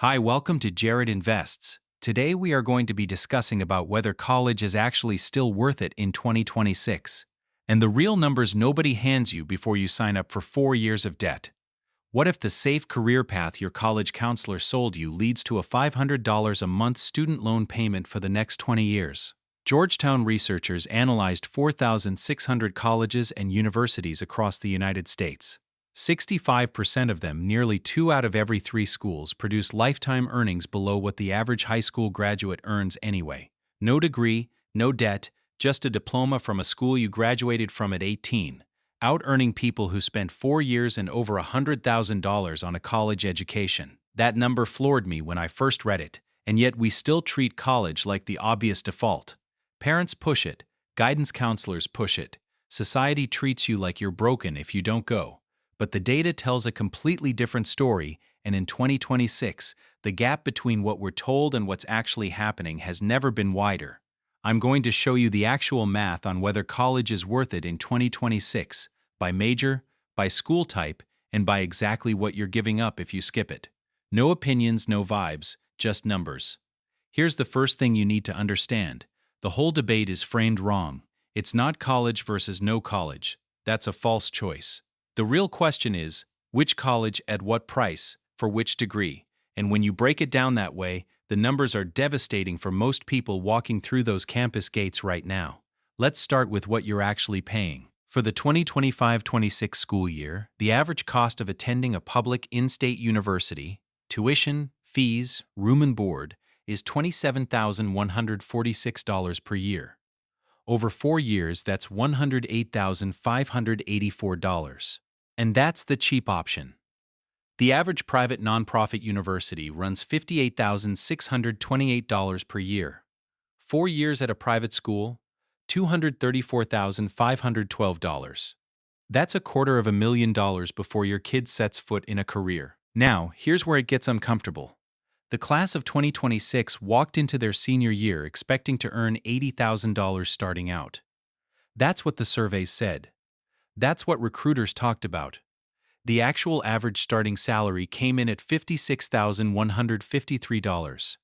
Hi, welcome to Jared Invests. Today we are going to be discussing about whether college is actually still worth it in 2026, and the real numbers nobody hands you before you sign up for 4 years of debt. What if the safe career path your college counselor sold you leads to a $500 a month student loan payment for the next 20 years? Georgetown researchers analyzed 4,600 colleges and universities across the United States. 65% of them, nearly 2 out of every 3 schools, produce lifetime earnings below what the average high school graduate earns anyway. No degree, no debt, just a diploma from a school you graduated from at 18, out-earning people who spent 4 years and over $100,000 on a college education. That number floored me when I first read it, and yet we still treat college like the obvious default. Parents push it, guidance counselors push it, society treats you like you're broken if you don't go. But the data tells a completely different story, and in 2026, the gap between what we're told and what's actually happening has never been wider. I'm going to show you the actual math on whether college is worth it in 2026, by major, by school type, and by exactly what you're giving up if you skip it. No opinions, no vibes, just numbers. Here's the first thing you need to understand. The whole debate is framed wrong. It's not college versus no college. That's a false choice. The real question is, which college at what price, for which degree? And when you break it down that way, the numbers are devastating for most people walking through those campus gates right now. Let's start with what you're actually paying. For the 2025-26 school year, the average cost of attending a public in-state university, tuition, fees, room and board, is $27,146 per year. Over 4 years, that's $108,584. And that's the cheap option. The average private nonprofit university runs $58,628 per year. 4 years at a private school, $234,512. That's $250,000 before your kid sets foot in a career. Now, here's where it gets uncomfortable. The class of 2026 walked into their senior year expecting to earn $80,000 starting out. That's what the surveys said. That's what recruiters talked about. The actual average starting salary came in at $56,153,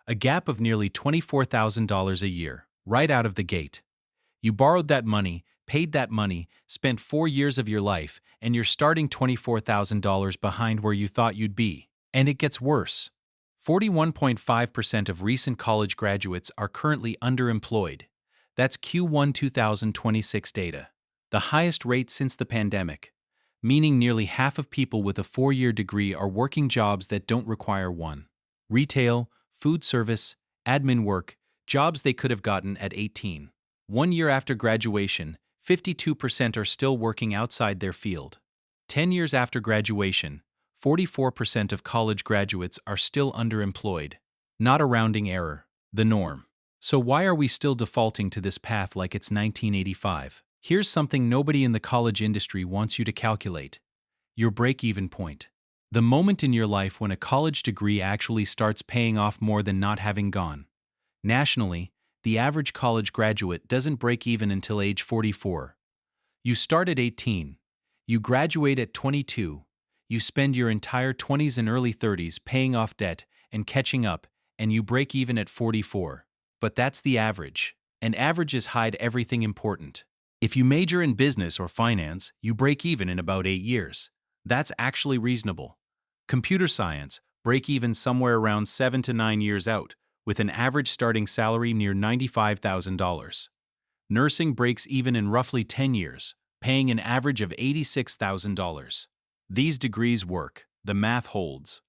a gap of nearly $24,000 a year, right out of the gate. You borrowed that money, paid that money, spent 4 years of your life, and you're starting $24,000 behind where you thought you'd be. And it gets worse. 41.5% of recent college graduates are currently underemployed. That's Q1 2026 data. The highest rate since the pandemic, meaning nearly half of people with a 4-year degree are working jobs that don't require one. Retail, food service, admin work, jobs they could have gotten at 18. 1 year after graduation, 52% are still working outside their field. 10 years after graduation, 44% of college graduates are still underemployed. Not a rounding error, the norm. So why are we still defaulting to this path like it's 1985? Here's something nobody in the college industry wants you to calculate. Your break-even point. The moment in your life when a college degree actually starts paying off more than not having gone. Nationally, the average college graduate doesn't break even until age 44. You start at 18. You graduate at 22. You spend your entire 20s and early 30s paying off debt and catching up, and you break even at 44. But that's the average. And averages hide everything important. If you major in business or finance, you break even in about 8 years. That's actually reasonable. Computer science, break even somewhere around 7 to 9 years out, with an average starting salary near $95,000. Nursing breaks even in roughly 10 years, paying an average of $86,000. These degrees work, the math holds.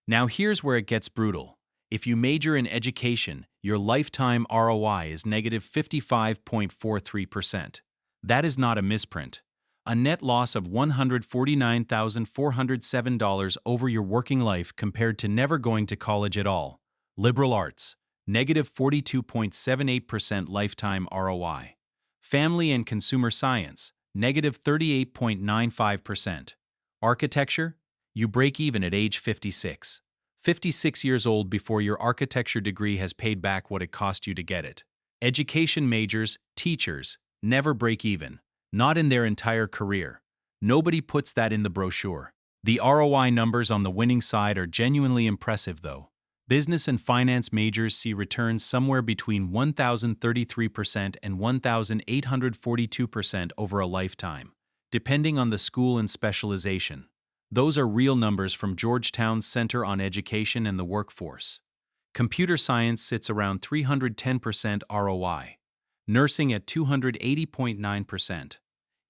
Now here's where it gets brutal. If you major in education, your lifetime ROI is negative 55.43%. That is not a misprint. A net loss of $149,407 over your working life compared to never going to college at all. Liberal arts, negative 42.78% lifetime ROI. Family and consumer science, negative 38.95%. Architecture, you break even at age 56. 56 years old before your architecture degree has paid back what it cost you to get it. Education majors, teachers, never break even, not in their entire career. Nobody puts that in the brochure. The ROI numbers on the winning side are genuinely impressive, though. Business and finance majors see returns somewhere between 1,033% and 1,842% over a lifetime, depending on the school and specialization. Those are real numbers from Georgetown's Center on Education and the Workforce. Computer science sits around 310% ROI, nursing at 280.9%.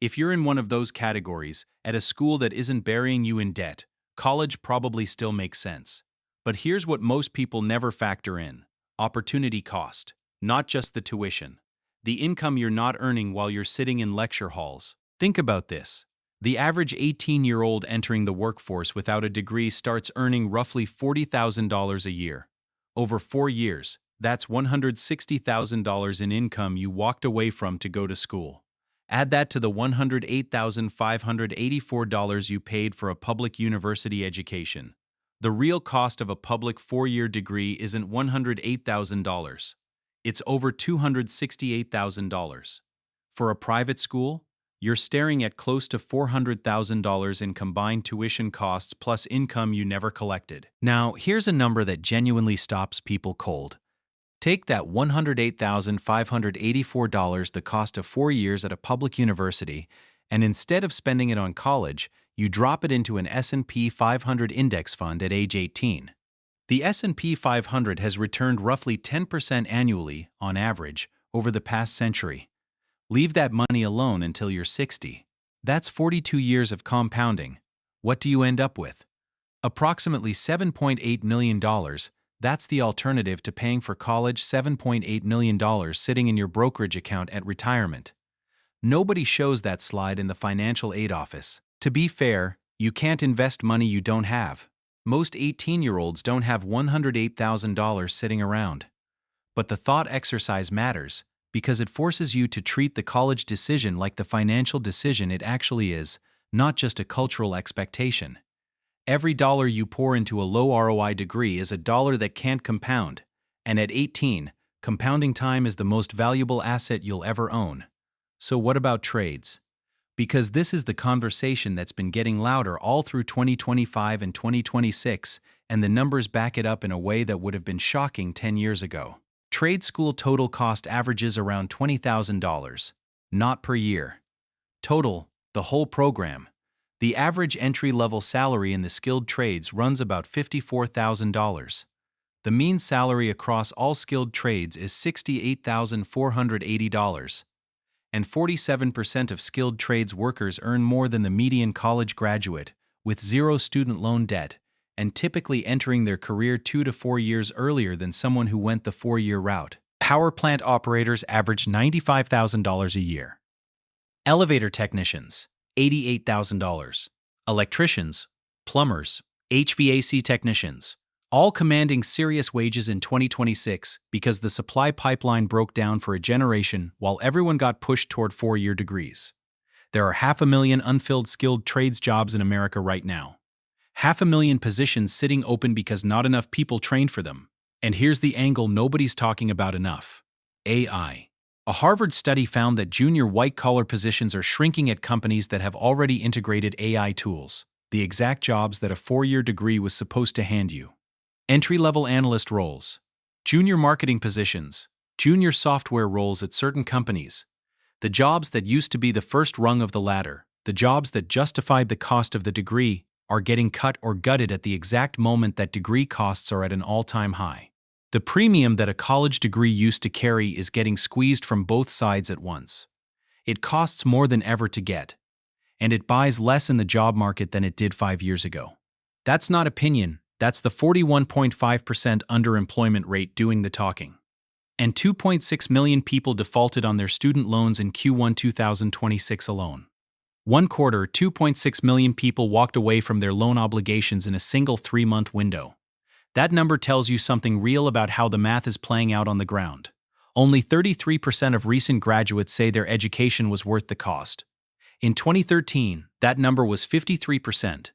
If you're in one of those categories, at a school that isn't burying you in debt, college probably still makes sense. But here's what most people never factor in: opportunity cost, not just the tuition. The income you're not earning while you're sitting in lecture halls. Think about this. The average 18-year-old entering the workforce without a degree starts earning roughly $40,000 a year. Over 4 years, that's $160,000 in income you walked away from to go to school. Add that to the $108,584 you paid for a public university education. The real cost of a public 4-year degree isn't $108,000. It's over $268,000. For a private school, you're staring at close to $400,000 in combined tuition costs plus income you never collected. Now, here's a number that genuinely stops people cold. Take that $108,584, the cost of 4 years at a public university, and instead of spending it on college, you drop it into an S&P 500 index fund at age 18. The S&P 500 has returned roughly 10% annually, on average, over the past century. Leave that money alone until you're 60. That's 42 years of compounding. What do you end up with? Approximately $7.8 million. That's the alternative to paying for college. $7.8 million sitting in your brokerage account at retirement. Nobody shows that slide in the financial aid office. To be fair, you can't invest money you don't have. Most 18-year-olds don't have $108,000 sitting around. But the thought exercise matters, because it forces you to treat the college decision like the financial decision it actually is, not just a cultural expectation. Every dollar you pour into a low ROI degree is a dollar that can't compound, and at 18, compounding time is the most valuable asset you'll ever own. So what about trades? Because this is the conversation that's been getting louder all through 2025 and 2026, and the numbers back it up in a way that would have been shocking 10 years ago. Trade school total cost averages around $20,000, not per year. Total, the whole program. The average entry-level salary in the skilled trades runs about $54,000. The mean salary across all skilled trades is $68,480. And 47% of skilled trades workers earn more than the median college graduate, with zero student loan debt, and typically entering their career 2 to 4 years earlier than someone who went the 4-year route. Power plant operators average $95,000 a year. Elevator technicians, $88,000. Electricians, plumbers, HVAC technicians, all commanding serious wages in 2026 because the supply pipeline broke down for a generation while everyone got pushed toward 4-year degrees. There are 500,000 unfilled skilled trades jobs in America right now. 500,000 positions sitting open because not enough people trained for them. And here's the angle nobody's talking about enough: AI. A Harvard study found that junior white-collar positions are shrinking at companies that have already integrated AI tools, the exact jobs that a 4-year degree was supposed to hand you. Entry-level analyst roles, junior marketing positions, junior software roles at certain companies. The jobs that used to be the first rung of the ladder, the jobs that justified the cost of the degree, are getting cut or gutted at the exact moment that degree costs are at an all-time high. The premium that a college degree used to carry is getting squeezed from both sides at once. It costs more than ever to get, and it buys less in the job market than it did 5 years ago. That's not opinion, that's the 41.5% underemployment rate doing the talking. And 2.6 million people defaulted on their student loans in Q1 2026 alone. One quarter, 2.6 million people walked away from their loan obligations in a single 3-month window. That number tells you something real about how the math is playing out on the ground. Only 33% of recent graduates say their education was worth the cost. In 2013, that number was 53%.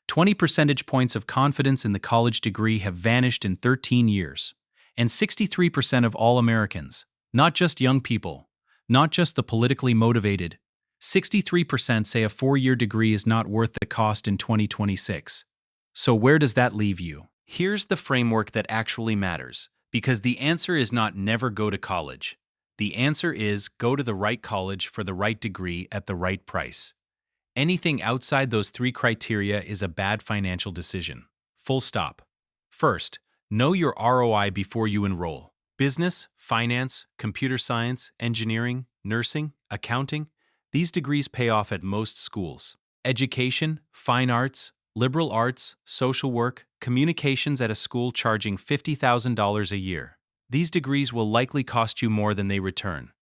20 percentage points of confidence in the college degree have vanished in 13 years. And 63% of all Americans, not just young people, not just the politically motivated, 63% say a 4-year degree is not worth the cost in 2026. So where does that leave you? Here's the framework that actually matters, because the answer is not never go to college. The answer is go to the right college for the right degree at the right price. Anything outside those three criteria is a bad financial decision. Full stop. First, know your ROI before you enroll. Business, finance, computer science, engineering, nursing, accounting, these degrees pay off at most schools. Education, fine arts, liberal arts, social work, communications at a school charging $50,000 a year. These degrees will likely cost you more than they return.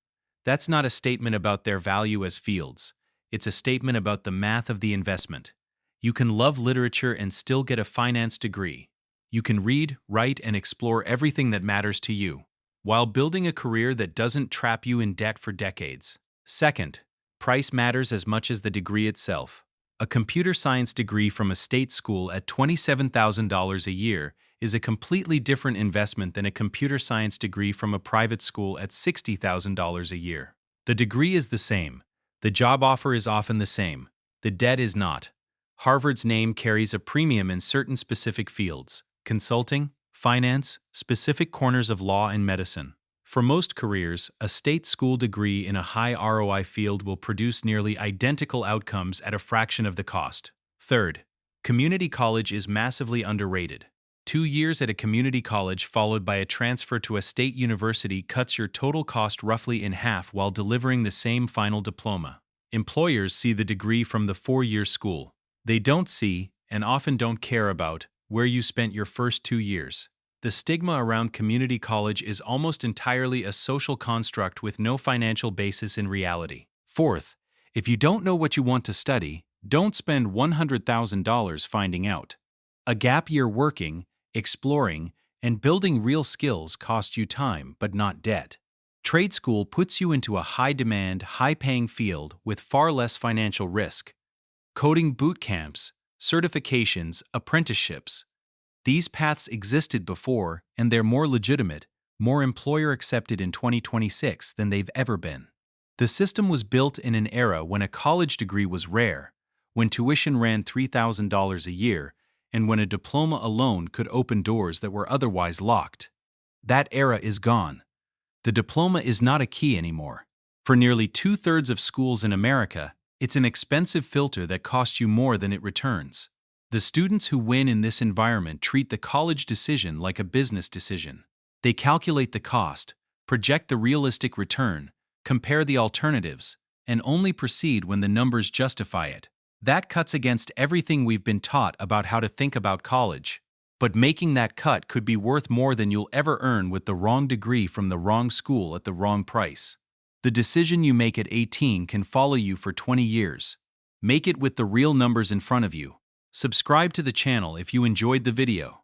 That's not a statement about their value as fields. It's a statement about the math of the investment. You can love literature and still get a finance degree. You can read, write, and explore everything that matters to you, while building a career that doesn't trap you in debt for decades. Second, price matters as much as the degree itself. A computer science degree from a state school at $27,000 a year is a completely different investment than a computer science degree from a private school at $60,000 a year. The degree is the same. The job offer is often the same. The debt is not. Harvard's name carries a premium in certain specific fields: consulting, finance, specific corners of law and medicine. For most careers, a state school degree in a high ROI field will produce nearly identical outcomes at a fraction of the cost. Third, community college is massively underrated. 2 years at a community college followed by a transfer to a state university cuts your total cost roughly in half while delivering the same final diploma. Employers see the degree from the 4-year school. They don't see, and often don't care about, where you spent your first 2 years. The stigma around community college is almost entirely a social construct with no financial basis in reality. Fourth, if you don't know what you want to study, don't spend $100,000 finding out. A gap year working, exploring, and building real skills costs you time but not debt. Trade school puts you into a high-demand, high-paying field with far less financial risk. Coding boot camps, certifications, apprenticeships. These paths existed before, and they're more legitimate, more employer-accepted in 2026 than they've ever been. The system was built in an era when a college degree was rare, when tuition ran $3,000 a year, and when a diploma alone could open doors that were otherwise locked. That era is gone. The diploma is not a key anymore. For nearly 2/3 of schools in America, it's an expensive filter that costs you more than it returns. The students who win in this environment treat the college decision like a business decision. They calculate the cost, project the realistic return, compare the alternatives, and only proceed when the numbers justify it. That cuts against everything we've been taught about how to think about college. But making that cut could be worth more than you'll ever earn with the wrong degree from the wrong school at the wrong price. The decision you make at 18 can follow you for 20 years. Make it with the real numbers in front of you. Subscribe to the channel if you enjoyed the video.